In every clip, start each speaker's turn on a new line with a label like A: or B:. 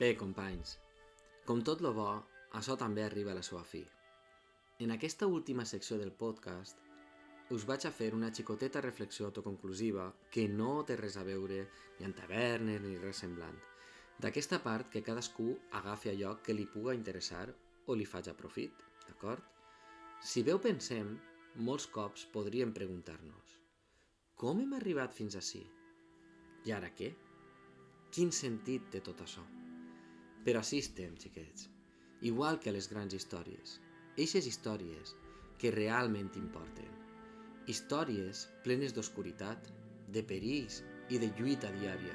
A: Bé, companys, com tot lo bo, això també arriba a la seva fi. En aquesta última secció del podcast us vaig a fer una xicoteta reflexió autoconclusiva que no té res a veure ni amb tavernes ni res semblant. D'aquesta part que cadascú agafi allò que li puga interessar o li faci profit, d'acord? Si bé ho pensem, molts cops podríem preguntar-nos: com hem arribat fins ací? I ara què? Quin sentit té tot això? Però així estem, xiquets. Igual que les grans històries. Eixes històries que realment importen. Històries plenes d'oscuritat, de perills i de lluita diària.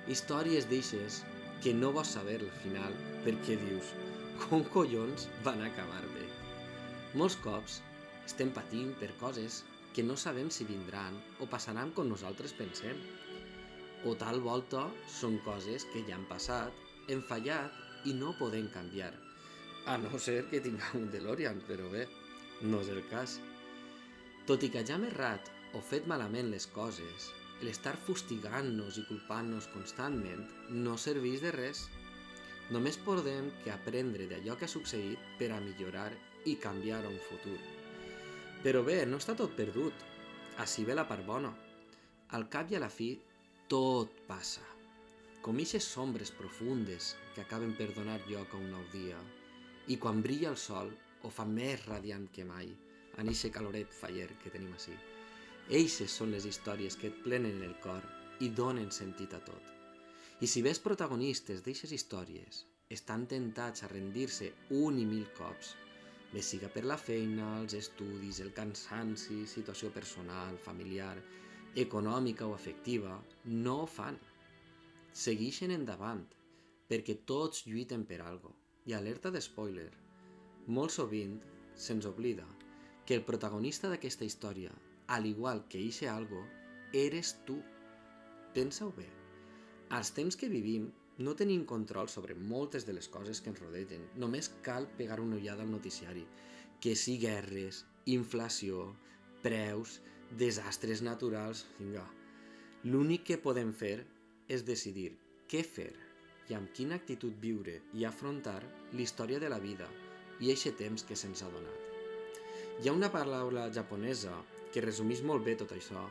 A: Històries d'eixes que no vols saber al final perquè dius: com collons van acabar bé? Molts cops estem patint per coses que no sabem si vindran o passaran com nosaltres pensem. O tal volta són coses que ja han passat, hem fallat i no podem canviar. A no ser que tinguem un DeLorean, però bé, no és el cas. Tot i que ja hem errat o fet malament les coses, l'estar fustigant-nos i culpant-nos constantment no serveix de res. Només podem que aprendre d'allò que ha succeït per a millorar i canviar un futur. Però bé, no està tot perdut. Així ve la part bona. Al cap i a la fi, tot passa. Com ixes ombres profundes que acaben per donar lloc a un nou dia, i quan brilla el sol ho fa més radiant que mai en eixe caloret faller que tenim ací. Eixes són les històries que et plenen el cor i donen sentit a tot. I si bé els protagonistes d'eixes històries estan tentats a rendir-se un i mil cops, bé siga per la feina, els estudis, el cansanci, situació personal, familiar, econòmica o afectiva, no ho fan. Segueixen endavant, perquè tots lluiten per algo. I alerta de spoiler, molt sovint se'ns oblida que el protagonista d'aquesta història, al igual que eixe algo, eres tu. Pensa-ho bé. Als temps que vivim no tenim control sobre moltes de les coses que ens rodegen. Només cal pegar una ullada al noticiari, que si guerres, inflació, preus, desastres naturals... Vinga, l'únic que podem fer és decidir què fer i amb quina actitud viure i afrontar la història de la vida i eixe temps que se'ns ha donat. Hi ha una paraula japonesa que resumeix molt bé tot això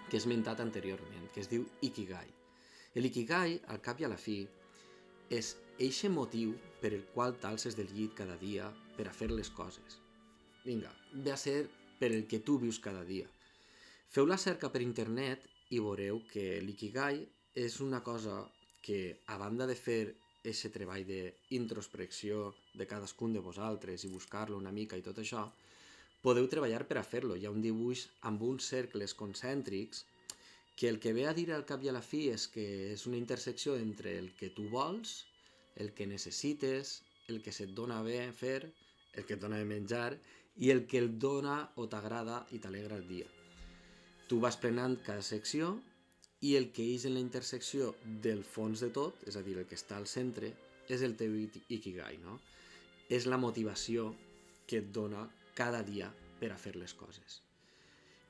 A: que he esmentat anteriorment, que es diu Ikigai. L'ikigai, al cap i a la fi, és eixe motiu per el qual t'alces del llit cada dia per a fer les coses. Vinga, ve a ser per el que tu vius cada dia. Feu la cerca per internet i veureu que l'ikigai és una cosa que, a banda de fer aquest treball d'introspecció de cadascun de vosaltres i buscar-lo una mica i tot això, podeu treballar per a fer-lo. Hi ha un dibuix amb uns cercles concèntrics que el que ve a dir al cap i a la fi és que és una intersecció entre el que tu vols, el que necessites, el que se't dona bé fer, el que et dona de menjar i el que et dona o t'agrada i t'alegra el dia. Tu vas prenent cada secció i el que és en la intersecció del fons de tot, és a dir, el que està al centre, és el teu Ikigai, no? És la motivació que et dona cada dia per a fer les coses.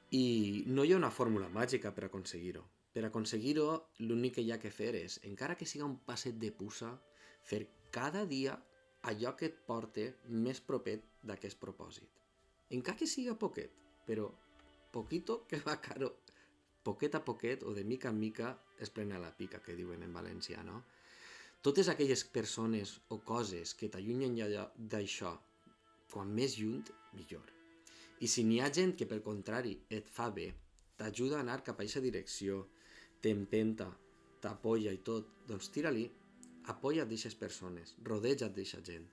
A: I no hi ha una fórmula màgica per aconseguir-ho. Per aconseguir-ho, l'únic que hi ha que fer és, encara que siga un passet de puça, fer cada dia allò que et porte més propet d'aquest propòsit. Encara que siga poquet, però poquito que va caro. Poquet a poquet o de mica en mica es plena la pica, que diuen en valencià, no? Totes aquelles persones o coses que t'allunyen d'això, quan més lluny, millor. I si n'hi ha gent que, pel contrari, et fa bé, t'ajuda a anar cap a aquesta direcció, t'empenta, t'apoya i tot, doncs tira-li, apoya't d'aquestes persones, rodeja't d'aquesta gent.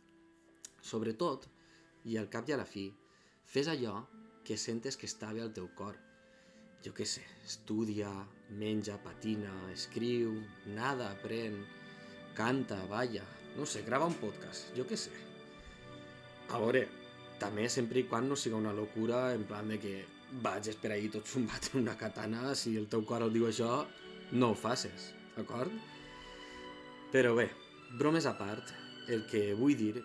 A: Sobretot, i al cap i a la fi, fes allò que sentes que està bé al teu cor. Jo què sé, estudia, menja, patina, escriu, nada, aprèn, canta, balla, no sé, grava un podcast, jo què sé. A veure, també sempre i quan no siga una locura en plan de que vagis per ahí tot zumbat en una katana, si el teu cor el diu això, no ho facis, d'acord? Però bé, bromes a part, el que vull dir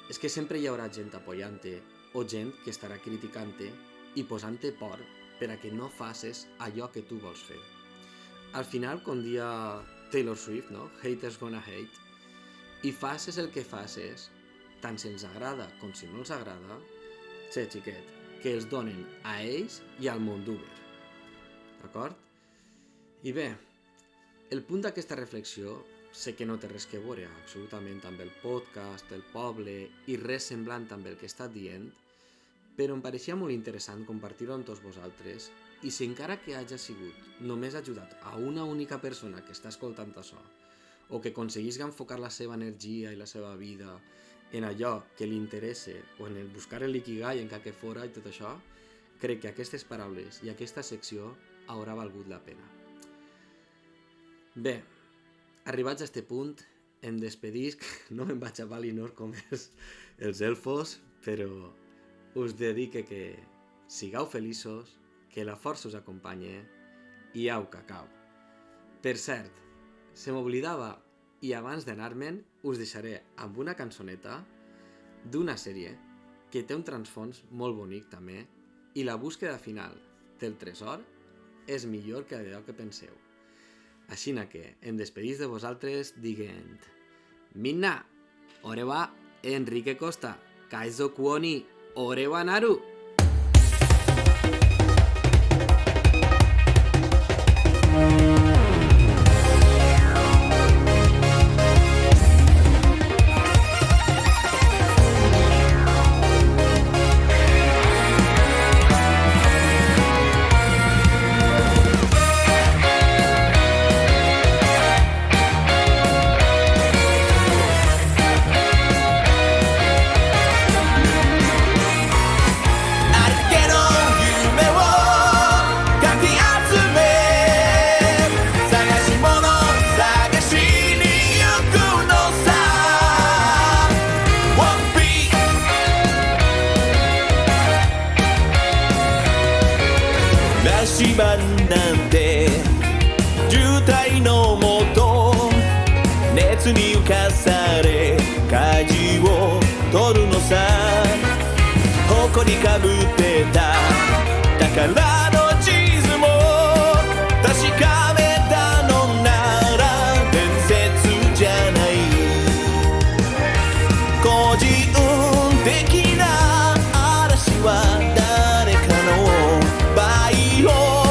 A: és que sempre hi haurà gent apoyant-te o gent que estarà criticant-te i posant-te por per a que no facis allò que tu vols fer. Al final, com dia Taylor Swift, no? Haters gonna hate, i facis el que facis, tant si els agrada com si no els agrada, sé, xiquet, que els donen a ells i al món d'Uber. D'acord? I bé, el punt d'aquesta reflexió sé que no té res que veure absolutament amb el podcast, el poble i res semblant amb el que he estat dient, però em pareixia molt interessant compartir-ho amb tots vosaltres i si encara que hagi sigut només ajudat a una única persona que està escoltant això o que aconseguisca enfocar la seva energia i la seva vida en allò que li interessa o en el buscar l'ikigai en que fora i tot això, crec que aquestes paraules i aquesta secció haurà valgut la pena. Bé, arribats a este punt, em despedisc, no me'n vaig a Valinor com els elfos, però us dedique que sigueu feliços, que la força us acompanye i au cacau. Per cert, se m'oblidava i abans d'anar-me'n us deixaré amb una cançoneta d'una sèrie que té un transfons molt bonic també i la búsqueda final del tresor és millor que allò que penseu. Aixina que em despedís de vosaltres dient Minna, ore va Enrique Costa, Kaizo Kuoni, ore wa naru!
B: なんて渋滞のもと熱に浮かされ舵を取るのさ誇りかぶってた宝の地図も確かめたのなら伝説じゃない個人的な嵐は誰かのバイオ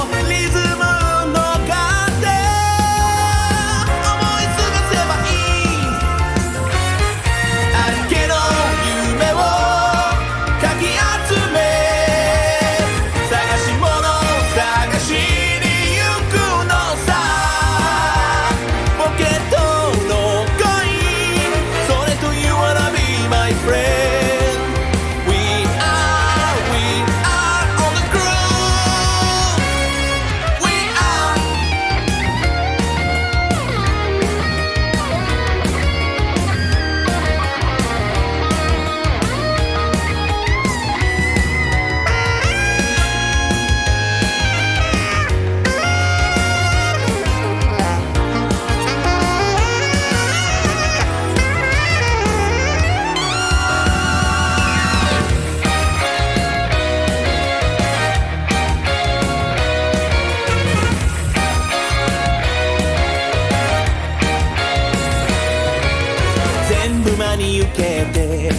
B: 真に受けて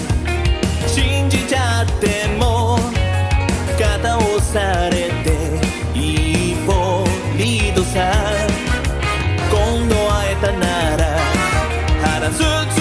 B: 信じちゃっても肩を押されて一歩リードさ今度会えたなら話す